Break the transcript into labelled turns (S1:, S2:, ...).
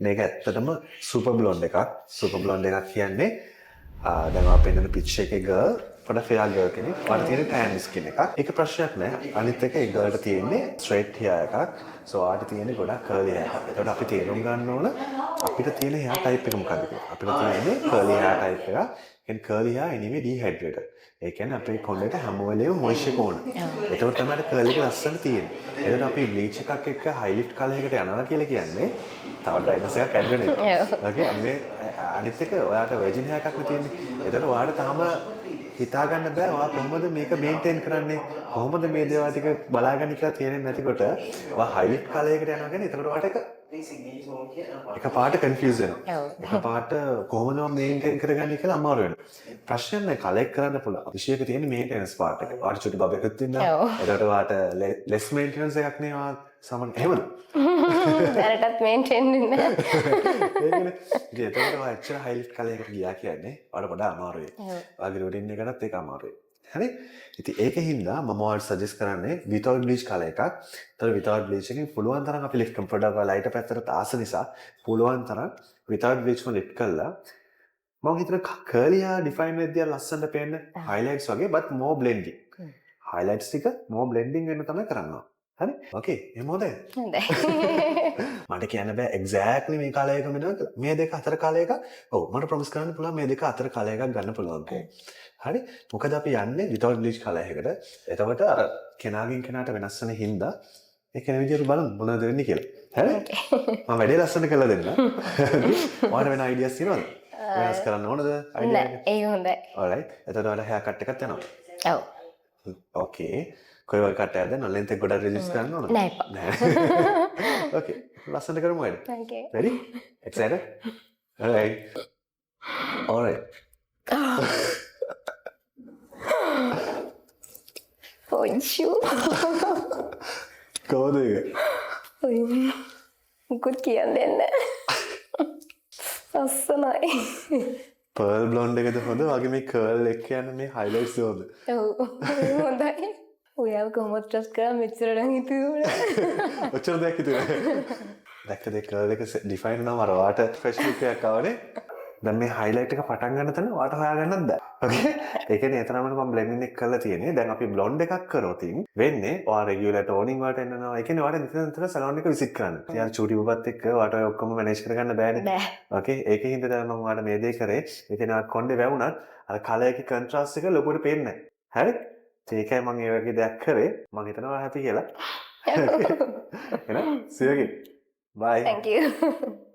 S1: මේක ඇත්තටම සුපර් බ්ලොන්ඩ් එකක්. සුපර් බ්ලොන්ඩ් එකක් කියන්නේ දැන් අපි පෙන්නන පික්චර් එකේ ගර්ල් පොඩ ෆෙයා ගර්ල් කෙනෙක්. ඔයාලට තියෙන ටෑන් ස්කින් එකක්. ඒක ප්‍රශ්නයක් නෑ. අනිත් එක ඒ ගර්ල්ට තියෙන්නේ ස්ට්‍රේට් හෙයාර් එකක්. සෝ ඔයාලට තියෙන්නේ ගොඩක් කර්ලි හෙයාර් එකක්. ඒකට අපි තේරුම් ගන්න ඕන අපිට තියෙන හෙයාර් ටයිප් එක මොකක්ද කියලා. අපිට තියෙන්නේ කර්ලි හෙයාර් ටයිප් එකක්. කියන්නේ කර්ලි හෙයාර් anyway dehydrated. ඒ කියන්නේ අපේ කොණ්ඩේට හැම වෙලේම මොයිස්චර් එක ඕන. ඒකට තමයි කර්ලි එක ලස්සනට තියෙන්නේ. එතකොට අපි බ්ලීච් එකක් එක්ක හයිලයිට් කලර් එකට යනවා කියලා කියන්නේ තව ඩ්‍රයිනස් එකක් ඇඩ් වෙන එක. ඕකේ මේ අනිත් එක ඔයාට වර්ජින් හෙයාර් එකක් නේ තියෙන්නේ. එතකොට ඔයාට තාම හිතා ගන්න බෑ ඔයා කොහොමද මේක මේන්ටේන් කරන්නේ කොහොමද මේ දේවල් ටික බලාගන්නේ කියලා තේරෙන්නේ නැතිකොට ඔයා හයිලයිට් කලර් එකට යනවා කියන්නේ එතකොට ඔයාට එක පාට කන්ෆියුස් වෙනවා. එක පාට කොහොමද මම මේන්ටේන් කරගන්නේ කියලා අමාරු වෙනවා. ප්‍රශ්නයක් නෑ කලෙක්ට් කරන්න පුළුවන්. විශේෂක තියෙන මේන්ටෙනන්ස් පාර්ට් එක. ඔයාට චුටි බබ් එකක් තියෙනවා. එතකොට ඔයාට ලෙස් මේන්ටෙනන්ස් එකක් නේ ඔයා සමන් එහෙමද?
S2: දැනටත් මේන්ටේන් වෙන්නේ නැහැ.
S1: ඒකනේ. ඉතින් එතකොට ඔයා එච්චර හයිලයිට් කලර් එකට ගියා කියන්නේ ඔයාට වඩා අමාරුයි. ඔයාගේ රුටින් එකටත් ඒක අමාරුයි. හරි? ඉතින් ඒකෙන් මම ඔයාලට සජෙස්ට් කරන්නේ විතවුට් බ්ලීච් කලර් එකක්. ඒතර විතවුට් බ්ලීච් එකෙන් පුළුවන් තරම් අපි ලිෆ්ට් ප්‍රොඩක්ට් වල ලයිට් පැත්තට ආස නිසා පුළුවන් තරම් විතවුට් බ්ලීච් වල ලිෆ්ට් කළා මම හිතන කර්ලි හා ඩිෆයින් වෙද්දී ලස්සනට පේන්න highlights වගේ but more blending. highlights ටික more blending වෙන්න තමයි කරන්නේ. හරි? ඕකේ. එහෙම හොඳයි.
S2: හොඳයි.
S1: මට කියන්න බෑ exactly මේ කලර් එකම නේද? මේ දෙක අතර කලර් එකක්. ඔව් මට ප්‍රොමිස් කරන්න පුළුවන් මේ දෙක අතර කලර් එකක් ගන්න පුළුවන් කියලා. හරි? මොකද අපි යන්නේ without bleach කලර් එකකට. එතකොට අර කෙනාගෙන් කෙනාට වෙනස් වෙන හින්දා ඒ කෙනා විදියට බලමු මොනවද වෙන්නේ කියලා. හරි? මම වැඩේ ලස්සන කරලා දෙන්න. ඔයාලට වෙන ideas තියෙනවද? වෙනස් කරන්න ඕනද?
S2: නෑ ඒක හොඳයි.
S1: alright. එතකොට ඔයාලා hair cut එකක් යනවා.
S2: ඔව්.
S1: okay. කොයි වගේ cut එකක්ද? ලෙන්ත් එක ගොඩක් reduce කරන්න ඕනද?
S2: නෑ එපා.
S1: නෑ. okay. ලස්සනට කරමු වැඩේ.
S2: Okay.
S1: Ready? Excited? Alright. Alright.
S2: පොන්ෂු.
S1: කොහොමද ඒක?
S2: ඔය මුකුත් කියන්නේ නැහැ. ලස්සනයි.
S1: pearl blonde එකද හොඳ වගේ මේ curl එක යන මේ highlights හොඳ.
S2: ඔව් හොඳයි. ඔයාව කොහොමද ට්‍රස්ට් කරා මෙච්චර නම් හිතුවේ.
S1: ඔච්චර දෙයක් හිතුවේ. දැක්කද ඒ curl එක define නම් අර වාට fresh look එකක් ආවනේ. දැන් මේ highlight එක පටන් ගන්න තැන වාට හොයාගන්නත් බෑ. okay? ඒ කියන්නේ එතරම්ම මම blending එක කරලා තියෙන්නේ. දැන් අපි blonde එකක් කරොත් වෙන්නේ ඔයා regular toning වලට එනවා. ඒ කියන්නේ ඔයාට නිතර salon එක visit කරන්න. ඉතින් චූටි බබත් එක්ක ඔයාට ඔය ඔක්කොම manage කරගන්න බෑනේ.
S2: බෑ.
S1: okay? ඒකෙන් හින්දා මම ඔයාලට මේ දේ කරේ. ඒ කියන්නේ ඔයා කොණ්ඩේ වැවුනත් අර color එකේ contrast එක ලොකුවට පේන්නේ නැහැ. හරි? ඒකයි මම ඒ වගේ දෙයක් කරේ. මම හිතනවා happy කියලා. එහෙනම් see you again. Bye.
S2: Thank you.